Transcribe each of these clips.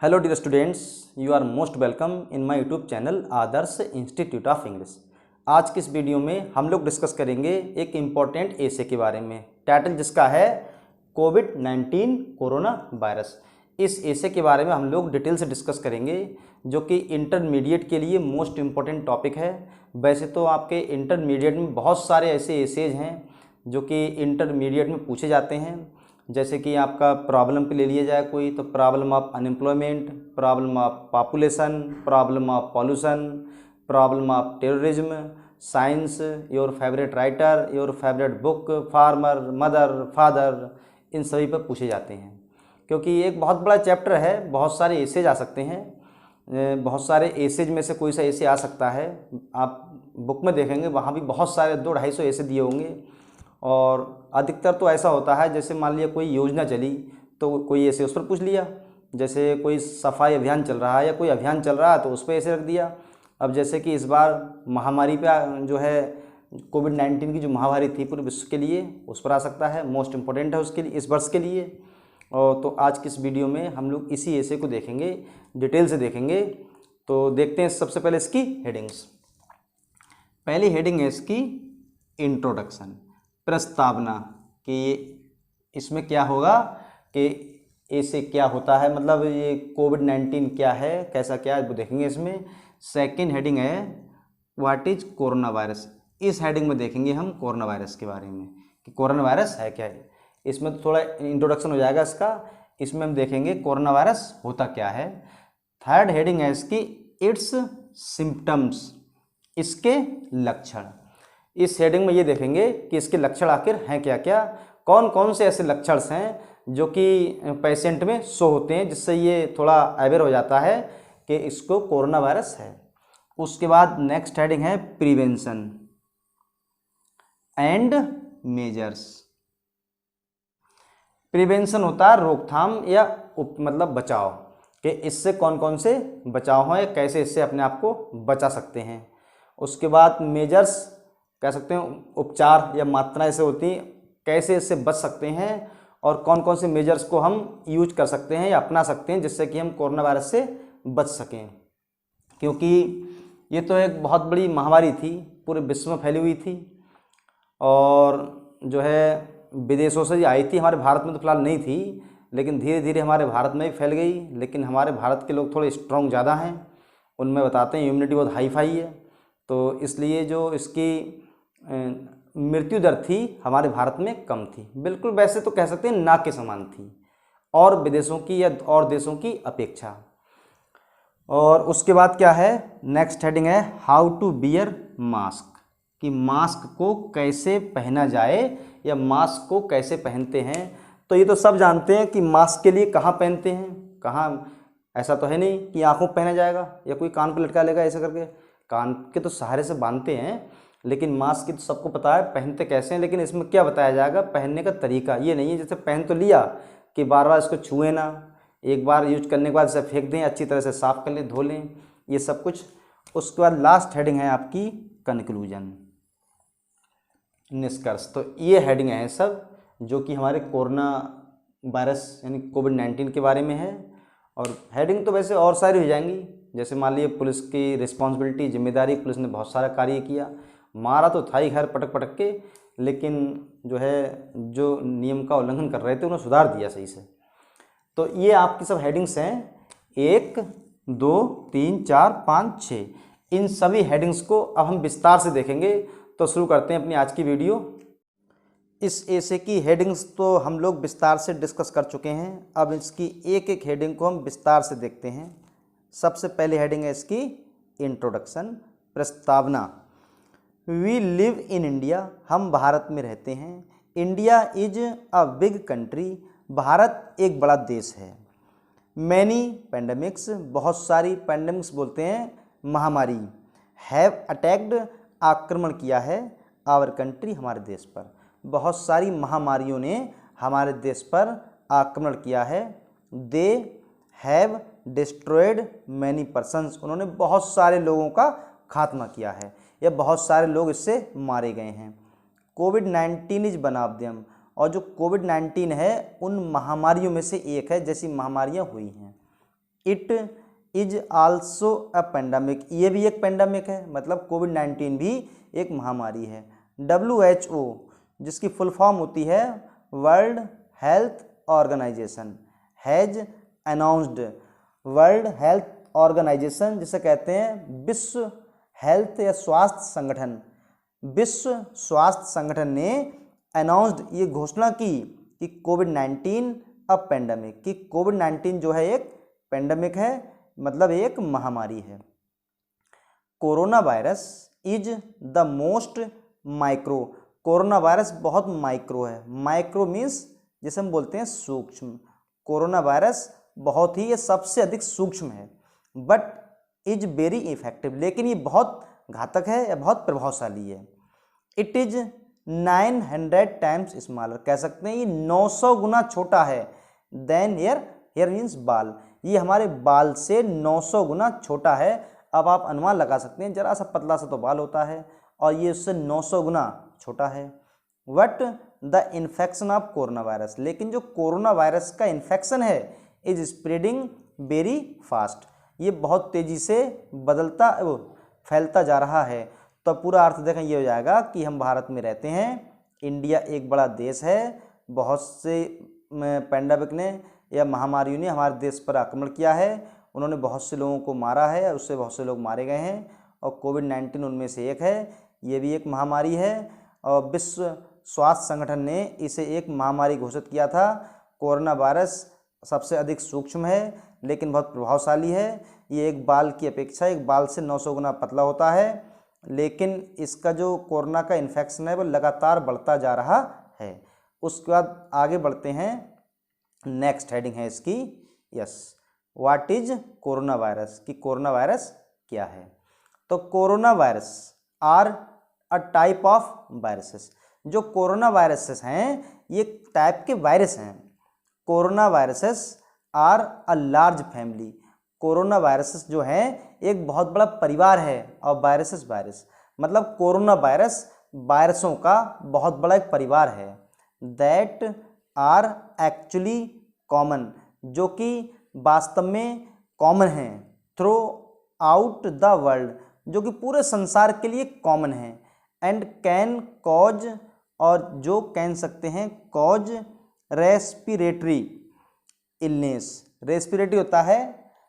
Hello dear students, you are most welcome in my YouTube channel Adarsh institute of English. आज की इस video में हम लोग डिस्कस करेंगे एक इम्पॉर्टेंट एसे के बारे में, टाइटल जिसका है कोविड-19 कोरोना वायरस। इस एसे के बारे में हम लोग डिटेल से डिस्कस करेंगे, जो कि इंटरमीडिएट के लिए मोस्ट इम्पॉर्टेंट टॉपिक है। वैसे तो आपके इंटरमीडिएट में बहुत सारे ऐसे एसेज हैं जो कि इंटरमीडिएट में पूछे जाते हैं, जैसे कि आपका प्रॉब्लम पे ले लिया जाए कोई, तो problem of unemployment, problem of population, problem of pollution, problem of terrorism, science, your favourite writer, your favourite book, farmer, mother, father, इन सभी पर पूछे जाते हैं। क्योंकि ये एक बहुत बड़ा चैप्टर है, बहुत सारे एसेज आ सकते हैं, बहुत सारे एसेज में से कोई सा एसे आ सकता है। आप बुक में देखेंगे वहाँ भी बहुत सारे 200-250 एसे दिए होंगे, और अधिकतर तो ऐसा होता है जैसे मान लिया कोई योजना चली तो कोई ऐसे उस पर पूछ लिया, जैसे कोई सफाई अभियान चल रहा है या कोई अभियान चल रहा है तो उस पर ऐसे रख दिया। अब जैसे कि इस बार महामारी पे जो है कोविड-19 की जो महामारी थी पूरे विश्व के लिए, उस पर आ सकता है, मोस्ट इम्पोर्टेंट है उसके लिए, इस वर्ष के लिए। और तो आज की इस वीडियो में हम लोग इसी ऐसे को देखेंगे, डिटेल से देखेंगे। तो देखते हैं सबसे पहले इसकी हेडिंग्स। पहली हेडिंग है इसकी इंट्रोडक्शन, प्रस्तावना, कि इसमें क्या होगा, कि ऐसे क्या होता है, मतलब ये कोविड-19 क्या है, कैसा क्या है वो देखेंगे इसमें। सेकंड हेडिंग है व्हाट इज कोरोना वायरस। इस हेडिंग में देखेंगे हम कोरोना वायरस के बारे में कि कोरोना वायरस है क्या है। इसमें तो थोड़ा इंट्रोडक्शन हो जाएगा इसका, इसमें हम देखेंगे कोरोना वायरस होता क्या है। थर्ड हेडिंग है इसकी इट्स सिम्टम्स, इसके लक्षण। इस हेडिंग में ये देखेंगे कि इसके लक्षण आखिर हैं क्या क्या, कौन कौन से ऐसे लक्षण हैं जो कि पेशेंट में शो होते हैं, जिससे ये थोड़ा अवेयर हो जाता है कि इसको कोरोना वायरस है। उसके बाद नेक्स्ट हेडिंग है प्रिवेंशन एंड मेजर्स। प्रिवेंशन होता है रोकथाम या मतलब बचाव, कि इससे कौन कौन से बचाव हैं, कैसे इससे अपने आप को बचा सकते हैं। उसके बाद मेजर्स कह सकते हैं उपचार या मात्राएं ऐसे होती हैं, कैसे इससे बच सकते हैं और कौन कौन से मेजर्स को हम यूज कर सकते हैं या अपना सकते हैं जिससे कि हम कोरोना वायरस से बच सकें। क्योंकि ये तो एक बहुत बड़ी महामारी थी, पूरे विश्व में फैली हुई थी, और जो है विदेशों से आई थी, हमारे भारत में तो फिलहाल नहीं थी, लेकिन धीरे धीरे हमारे भारत में भी फैल गई। लेकिन हमारे भारत के लोग थोड़े स्ट्रॉन्ग ज़्यादा हैं, उनमें बताते हैं इम्यूनिटी बहुत हाई फाई है, तो इसलिए जो इसकी मृत्यु दर थी हमारे भारत में कम थी, बिल्कुल वैसे तो कह सकते हैं ना के समान थी, और विदेशों की या और देशों की अपेक्षा। और उसके बाद क्या है, नेक्स्ट हेडिंग है हाउ टू बियर मास्क, कि मास्क को कैसे पहना जाए या मास्क को कैसे पहनते हैं। तो ये तो सब जानते हैं कि मास्क के लिए कहाँ पहनते हैं, कहाँ, ऐसा तो है नहीं कि आँखों पर पहना जाएगा या कोई कान पर लटका लेगा ऐसे करके, कान के तो सहारे से बांधते हैं। लेकिन मास्क की तो सबको पता है पहनते कैसे हैं, लेकिन इसमें क्या बताया जाएगा, पहनने का तरीका। ये नहीं है जैसे पहन तो लिया कि बार बार इसको छुए ना, एक बार यूज करने के बाद इसे फेंक दें, अच्छी तरह से साफ कर लें, धो लें, ये सब कुछ। उसके बाद लास्ट हेडिंग है आपकी कंक्लूजन, निष्कर्ष। तो ये हेडिंग हैं सब जो कि हमारे कोरोना वायरस यानी कोविड-19 के बारे में है। और हेडिंग तो वैसे और सारी हो जाएंगी, जैसे मान लीजिए पुलिस की रिस्पॉन्सिबिलिटी, जिम्मेदारी, पुलिस ने बहुत सारा कार्य किया, मारा तो था ही खैर पटक पटक के, लेकिन जो है जो नियम का उल्लंघन कर रहे थे उन्हें सुधार दिया सही से। तो ये आपकी सब हेडिंग्स हैं, 1 2 3 4 5 6। इन सभी हेडिंग्स को अब हम विस्तार से देखेंगे। तो शुरू करते हैं अपनी आज की वीडियो। इस एसे की हेडिंग्स तो हम लोग विस्तार से डिस्कस कर चुके हैं, अब इसकी एक एक हेडिंग को हम विस्तार से देखते हैं। सबसे पहली हेडिंग है इसकी इंट्रोडक्शन, प्रस्तावना। वी लिव इन इंडिया, हम भारत में रहते हैं। India is a big country, Bharat एक बड़ा देश है। मैनी पेंडेमिक्स, बहुत सारी, पेंडेमिक्स बोलते हैं महामारी, हैव अटैक्ड, आक्रमण किया है, आवर कंट्री, हमारे देश पर। बहुत सारी महामारियों ने हमारे देश पर आक्रमण किया है। They have destroyed many persons, उन्होंने बहुत सारे लोगों का खात्मा किया है या बहुत सारे लोग इससे मारे गए हैं। कोविड-19 इज वन ऑफ देम, और जो कोविड-19 है उन महामारियों में से एक है, जैसी महामारियां हुई हैं। It is also a pandemic, ये भी एक पेंडेमिक है, मतलब कोविड-19 भी एक महामारी है। WHO जिसकी फुल फॉर्म होती है world health organisation has announced, world health organisation जिसे कहते हैं विश्व हेल्थ या स्वास्थ्य संगठन, विश्व स्वास्थ्य संगठन ने अनाउंस्ड ये घोषणा की कि कोविड-19 अ पेंडेमिक, कि कोविड-19 जो है एक पेंडेमिक है, मतलब एक महामारी है। Corona virus is the most micro, corona virus बहुत माइक्रो है, माइक्रो मीन्स जिसे हम बोलते हैं सूक्ष्म, कोरोना वायरस बहुत ही ये सबसे अधिक सूक्ष्म है। बट इज वेरी इफेक्टिव, लेकिन ये बहुत घातक है या बहुत प्रभावशाली है। इट इज 900 टाइम्स स्मॉलर, कह सकते हैं ये 900 गुना छोटा है देन हेयर, हेयर मीन्स बाल, ये हमारे बाल से 900 गुना छोटा है। अब आप अनुमान लगा सकते हैं, जरा सा पतला सा तो बाल होता है और ये उससे 900 गुना छोटा है। What the infection of corona virus, लेकिन जो कोरोना वायरस का इन्फेक्शन है इज स्प्रेडिंग वेरी फास्ट, ये बहुत तेज़ी से बदलता फैलता जा रहा है। तो पूरा अर्थ देखें ये हो जाएगा कि हम भारत में रहते हैं, इंडिया एक बड़ा देश है, बहुत से पेंडेमिक ने या महामारियों ने हमारे देश पर आक्रमण किया है, उन्होंने बहुत से लोगों को मारा है, उससे बहुत से लोग मारे गए हैं और कोविड-19 उनमें से एक है, ये भी एक महामारी है और विश्व स्वास्थ्य संगठन ने इसे एक महामारी घोषित किया था। कोरोना वायरस सबसे अधिक सूक्ष्म है लेकिन बहुत प्रभावशाली है, ये एक बाल की अपेक्षा एक बाल से 900 गुना पतला होता है, लेकिन इसका जो कोरोना का इन्फेक्शन है वो लगातार बढ़ता जा रहा है। उसके बाद आगे बढ़ते हैं, नेक्स्ट हेडिंग है इसकी yes, what is corona virus, कि कोरोना वायरस क्या है। तो corona virus are a type of viruses, जो कोरोना वायरसेस हैं ये टाइप के वायरस हैं। Corona viruses are a large family, corona viruses जो हैं एक बहुत बड़ा परिवार है और वायरसेस वायरस मतलब कोरोना वायरस वायरसों का बहुत बड़ा एक परिवार है। दैट आर एक्चुअली कॉमन, जो कि वास्तव में कॉमन हैं थ्रू आउट द वर्ल्ड, जो कि पूरे संसार के लिए कॉमन है। एंड कैन कॉज, और जो कह सकते हैं कॉज रेस्पिरेटरी इलनेस, रेस्पिरेटरी होता है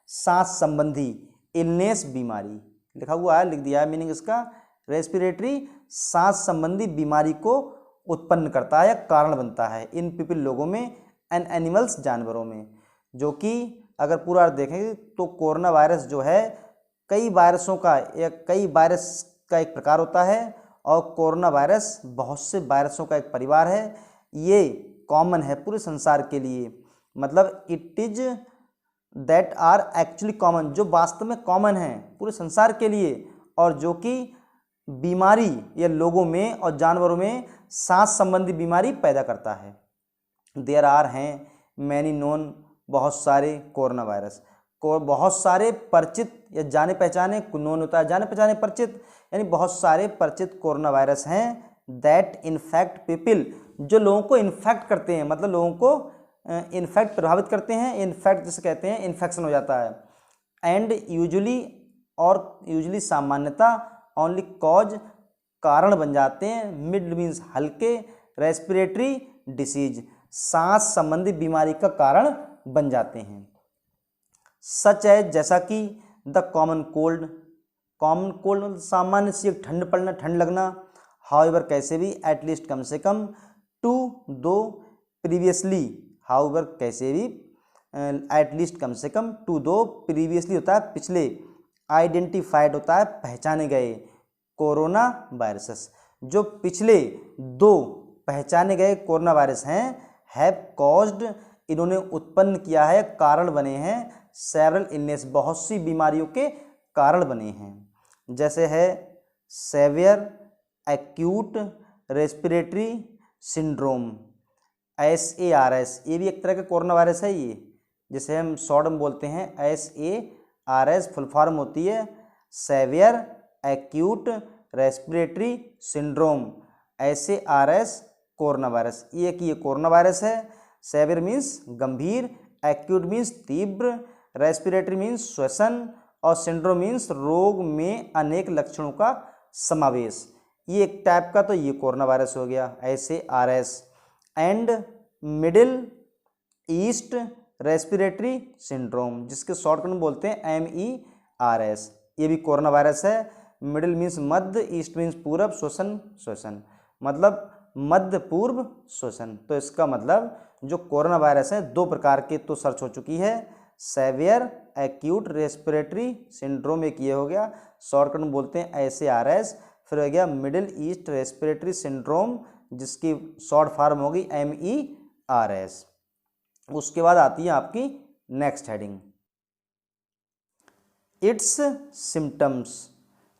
सांस संबंधी, इलनेस बीमारी, लिखा हुआ है, लिख दिया है मीनिंग इसका, रेस्पिरेटरी सांस संबंधी बीमारी को उत्पन्न करता है या कारण बनता है इन पीपल लोगों में एंड एनिमल्स जानवरों में। जो कि अगर पूरा अर्थ देखेंगे तो कोरोना वायरस जो है कई वायरसों का या कई वायरस का एक प्रकार होता है और कोरोना वायरस बहुत से वायरसों का एक परिवार है, ये कॉमन है पूरे संसार के लिए, मतलब it is that are actually common, जो वास्तव में कॉमन है पूरे संसार के लिए और जो कि बीमारी या लोगों में और जानवरों में सांस संबंधी बीमारी पैदा करता है। देयर आर हैं मैनी नोन, बहुत सारे कोरोना वायरस को, बहुत सारे परिचित या जाने पहचाने, नोन होता है जाने पहचाने, परिचित यानी बहुत सारे परिचित कोरोना वायरस हैं दैट इन्फेक्ट पीपल, जो लोगों को इन्फेक्ट करते हैं, मतलब लोगों को इन्फेक्ट प्रभावित करते हैं, इन्फेक्ट जिसे कहते हैं इन्फेक्शन हो जाता है। एंड यूजुअली, और यूजुअली सामान्यता, ओनली कॉज कारण बन जाते हैं, मिड मीन्स हल्के, रेस्पिरेटरी डिसीज सांस संबंधी बीमारी का कारण बन जाते हैं। सच है जैसा कि the common cold, common cold सामान्य सी ठंड पड़ना, ठंड लगना, हाउएवर कैसे भी, एटलीस्ट कम से कम, टू दो, प्रीवियसली, हाउएवर कैसे भी, एटलीस्ट कम से कम, टू दो प्रीवियसली होता है पिछले, आइडेंटिफाइड होता है पहचाने गए, कोरोना वायरसेस जो पिछले दो पहचाने गए कोरोना वायरस हैं, हैव कॉज्ड इन्होंने उत्पन्न किया है, कारण बने हैं, सेवरल इलनेस बहुत सी बीमारियों के कारण बने हैं, जैसे है severe acute respiratory syndrome SARS, ये भी एक तरह का कोरोना वायरस है, ये जिसे हम शॉर्ट में बोलते हैं SARS, फुल फॉर्म होती है severe acute respiratory syndrome, SARS corona virus, ये कि ये कोरोना वायरस है। सेवियर मीन्स गंभीर, एक्यूट मीन्स तीव्र, रेस्पिरेटरी मीन्स श्वसन, और सिंड्रोम मीन्स रोग में अनेक लक्षणों का समावेश। ये एक टाइप का तो ये कोरोना वायरस हो गया, ऐसे RS। And middle East respiratory syndrome, जिसके शॉर्टकट में बोलते हैं MERS, ये भी कोरोना वायरस है। मिडिल मीन्स मध्य, ईस्ट मीन्स पूरब, श्वसन मतलब मध्य पूर्व श्वसन। तो इसका मतलब जो कोरोना वायरस है दो प्रकार के तो सर्च हो चुकी है, सेवियर एक्यूट रेस्पिरेटरी सिंड्रोम एक ये हो गया, शॉर्टकट में बोलते हैं SARS। फिर हो गया मिडिल ईस्ट रेस्पिरेटरी सिंड्रोम, जिसकी शॉर्ट फॉर्म होगी MERS। उसके बाद आती है आपकी next heading, its symptoms.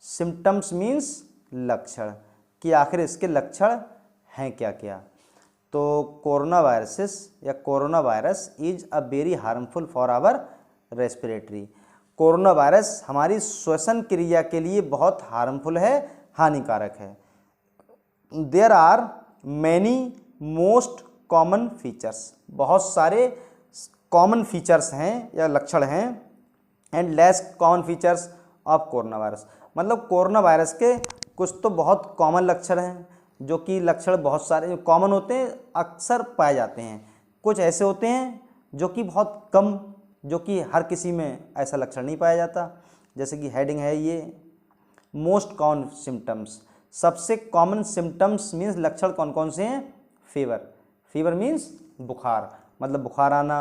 Symptoms means लक्षण, कि आखिर इसके लक्षण हैं क्या क्या। तो कोरोना वायरसेस या corona virus is a very harmful for our respiratory. Corona virus हमारी श्वसन क्रिया के लिए बहुत हार्मफुल है, हानिकारक है। There are many most common features, बहुत सारे कॉमन फीचर्स हैं या लक्षण हैं, and less common features of corona virus. मतलब कोरोना वायरस के कुछ तो बहुत कॉमन लक्षण हैं, जो कि लक्षण बहुत सारे जो कॉमन होते हैं अक्सर पाए जाते हैं, कुछ ऐसे होते हैं जो कि बहुत कम, जो कि हर किसी में ऐसा लक्षण नहीं पाया जाता। जैसे कि हेडिंग है ये मोस्ट कॉमन सिम्टम्स, सबसे कॉमन सिम्टम्स मीन्स लक्षण कौन कौन से हैं। फीवर, फीवर मीन्स बुखार, मतलब बुखार आना,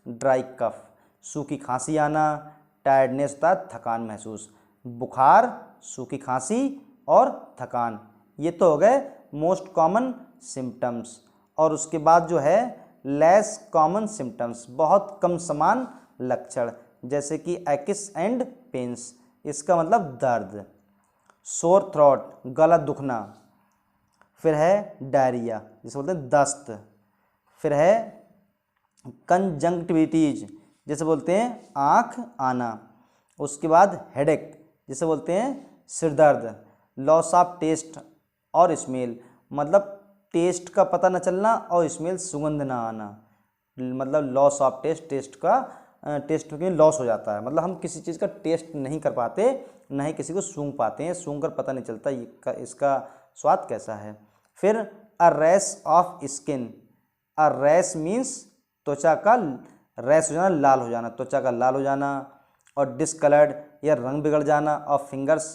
ड्राई कफ, सूखी खांसी आना, टायर्डनेस अर्थात थकान महसूस। बुखार, सूखी खांसी और थकान, ये तो हो गए मोस्ट कॉमन सिम्टम्स। और उसके बाद जो है लेस कॉमन सिम्टम्स, बहुत कम समान लक्षण, जैसे कि एक्स एंड पेन्स, इसका मतलब दर्द, सोर थ्रोट गला दुखना, फिर है डायरिया जिसे बोलते हैं दस्त, फिर है कंजंक्टिविटीज जिसे बोलते हैं आँख आना, उसके बाद हेडेक जिसे बोलते हैं सिरदर्द, लॉस ऑफ टेस्ट और स्मेल, मतलब टेस्ट का पता न चलना और स्मेल सुगंध ना आना, मतलब लॉस ऑफ टेस्ट, टेस्ट में लॉस हो जाता है, मतलब हम किसी चीज़ का टेस्ट नहीं कर पाते, ना ही किसी को सूंघ पाते हैं, सूंघ कर पता नहीं चलता इसका स्वाद कैसा है। फिर a rash of skin, a rash means त्वचा का रैश हो जाना, लाल हो जाना, त्वचा का लाल हो जाना, और डिसकलर्ड या रंग बिगड़ जाना ऑफ फिंगर्स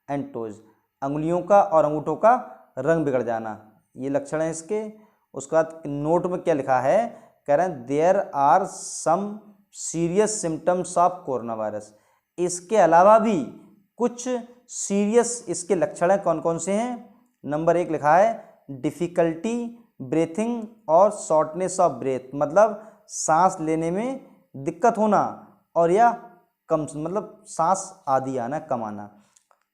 एंड टोज, अंगुलियों का और अंगूठों का रंग बिगड़ जाना, ये लक्षण है इसके। उसके बाद नोट में क्या लिखा है, कह रहे हैं there are some serious symptoms of corona virus, इसके अलावा भी कुछ सीरियस इसके लक्षण हैं, कौन कौन से हैं। नंबर 1 लिखा है डिफ़िकल्टी ब्रीथिंग और शॉर्टनेस ऑफ ब्रेथ, मतलब सांस लेने में दिक्कत होना और या कम, मतलब सांस आधी आना, कम आना।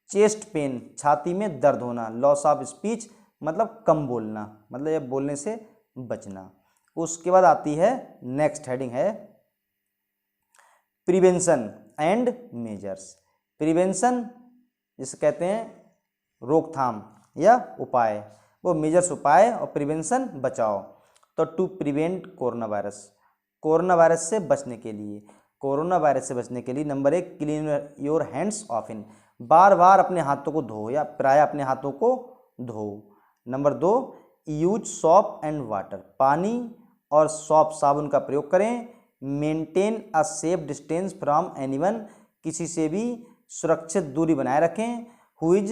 चेस्ट पेन, छाती में दर्द होना। लॉस ऑफ स्पीच, मतलब कम बोलना, मतलब ये बोलने से बचना। उसके बाद आती है नेक्स्ट हेडिंग है प्रिवेंशन एंड मेजर्स। प्रिवेंशन जिसे कहते हैं रोकथाम या उपाय, वो मेजर्स उपाय, और प्रिवेंशन बचाव। तो to prevent corona virus, corona virus से बचने के लिए, कोरोना वायरस से बचने के लिए number 1 clean your hands often, बार बार अपने हाथों को धो या प्राय अपने हाथों को धो। Number 2 use shop and water, पानी और सॉप साबुन का प्रयोग करें। Maintain a safe distance from anyone, किसी से भी सुरक्षित दूरी बनाए रखें। Who is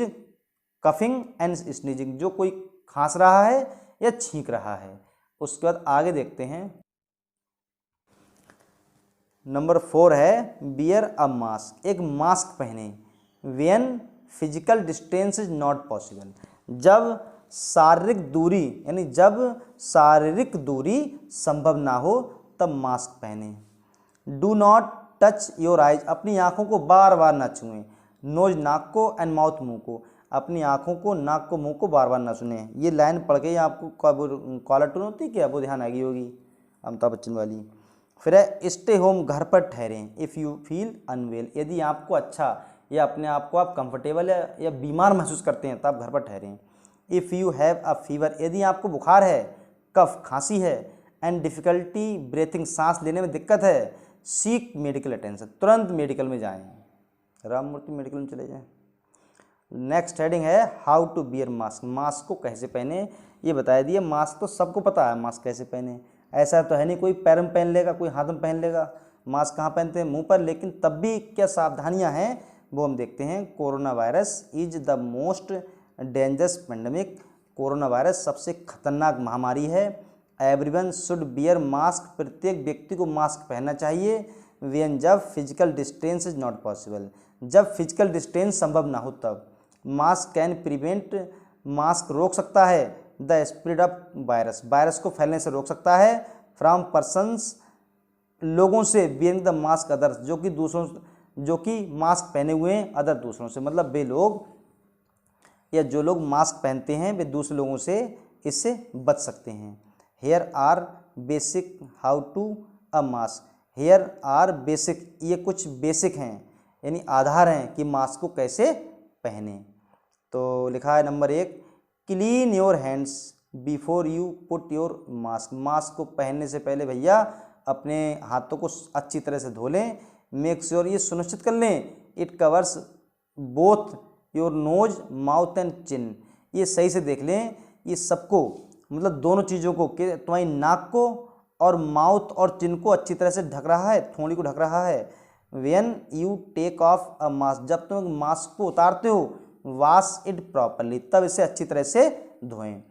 coughing and sneezing, जो कोई खांस रहा है या छींक रहा है। उसके बाद आगे देखते हैं नंबर 4 है बियर अ मास्क, एक मास्क पहने। When physical distance is not possible, जब शारीरिक दूरी यानी जब शारीरिक दूरी संभव ना हो तब मास्क पहने। Do not touch your eyes, अपनी आँखों को बार बार ना छुएं। नोज नाक को एंड माउथ मुंह को, अपनी आँखों को, नाक को, मुंह को बार बार ना सुने। ये लाइन पढ़ के आपको कॉलर टून होती है क्या, वो ध्यान आ गई होगी अमिताभ बच्चन वाली। फिर है स्टे होम, घर पर ठहरें। इफ़ यू फील अनवेल, यदि आपको अच्छा या अपने आप को आप कंफर्टेबल या बीमार महसूस करते हैं तब घर पर ठहरें। If you have a fever, यदि आपको बुखार है, कफ खांसी है, एंड डिफ़िकल्टी ब्रीथिंग, सांस लेने में दिक्कत है, सीक मेडिकल अटेंशन, तुरंत मेडिकल में जाएं, राम मूर्ति मेडिकल में चले जाएं। नेक्स्ट हेडिंग है how to wear mask, mask को कैसे पहने ये बता दिया। मास्क तो सबको पता है मास्क कैसे पहने, ऐसा तो है नहीं कोई पैर में पहन लेगा कोई हाथ में पहन लेगा। मास्क कहाँ पहनते हैं, मुंह पर, लेकिन तब भी क्या सावधानियां हैं वो हम देखते हैं। Corona virus is the most dangerous pandemic, corona virus सबसे खतरनाक महामारी है। एवरीवन शुड बियर मास्क, प्रत्येक व्यक्ति को मास्क पहनना चाहिए। व्हेन जब physical distance is not possible, जब फिजिकल डिस्टेंस संभव ना हो तब। मास्क कैन प्रिवेंट, मास्क रोक सकता है the spread of virus, virus को फैलने से रोक सकता है। फ्रॉम पर्सन्स, लोगों से, बियरिंग द मास्क अदर्स, जो कि दूसरों, जो कि मास्क पहने हुए हैं, अदर दूसरों से, मतलब वे लोग या जो लोग मास्क पहनते हैं वे दूसरे लोगों से इससे बच सकते हैं। Here are basic how to a mask, here are basic, ये कुछ बेसिक हैं यानी आधार हैं कि मास्क को कैसे पहने। तो लिखा है number 1, clean your hands before you put your mask, mask को पहनने से पहले भैया अपने हाथों को अच्छी तरह से धो लें। मेक श्योर, ये सुनिश्चित कर लें, it covers both your nose mouth and chin, ये सही से देख लें ये सबको, मतलब दोनों चीज़ों को, कि तुम्हारी नाक को और माउथ और चिन को अच्छी तरह से ढक रहा है, थोड़ी को ढक रहा है। When you take off a mask, जब तुम मास्क को उतारते हो, वॉश इट प्रॉपरली, तब इसे अच्छी तरह से धोएं।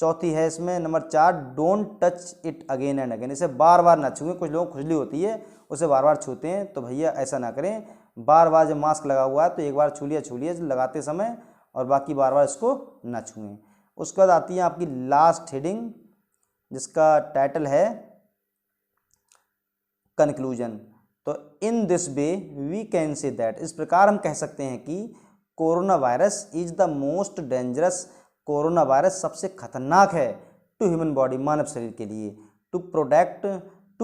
चौथी है इसमें number 4, don't touch it again and again, इसे बार बार ना छुएं। कुछ लोगों को खुजली होती है उसे बार बार छूते हैं, तो भैया ऐसा ना करें। बार बार जब मास्क लगा हुआ है तो एक बार छू लिया लगाते समय, और बाकी बार बार इसको ना छुएं। उसके बाद आती है आपकी लास्ट हेडिंग जिसका टाइटल है कंक्लूजन। तो in this way we can say that, इस प्रकार हम कह सकते हैं कि corona virus is the most dangerous, corona virus सबसे खतरनाक है टू ह्यूमन बॉडी, मानव शरीर के लिए। टू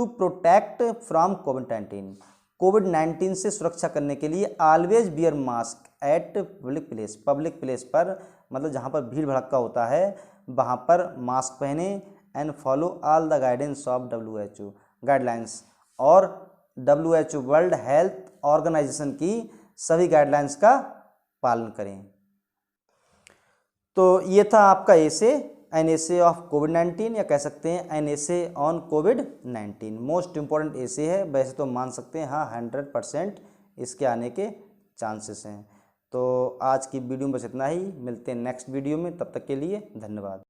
प्रोटेक्ट फ्रॉम कोविड-19, कोविड-19 से सुरक्षा करने के लिए always beer mask eight public place पर, मतलब जहाँ पर भीड़ भड़क्का होता है वहाँ पर मास्क पहने। And follow all the guidance of WHO guidelines, और WHO वर्ल्ड हेल्थ ऑर्गेनाइजेशन की सभी गाइडलाइंस का पालन करें। तो ये था आपका एसे, एन एसे ऑफ कोविड-19, या कह सकते हैं एन एसे ऑन कोविड-19। मोस्ट इम्पॉर्टेंट एसे है, वैसे तो मान सकते हैं हाँ 100% इसके आने के चांसेस हैं। तो आज की वीडियो में बस इतना ही, मिलते हैं नेक्स्ट वीडियो में, तब तक के लिए धन्यवाद।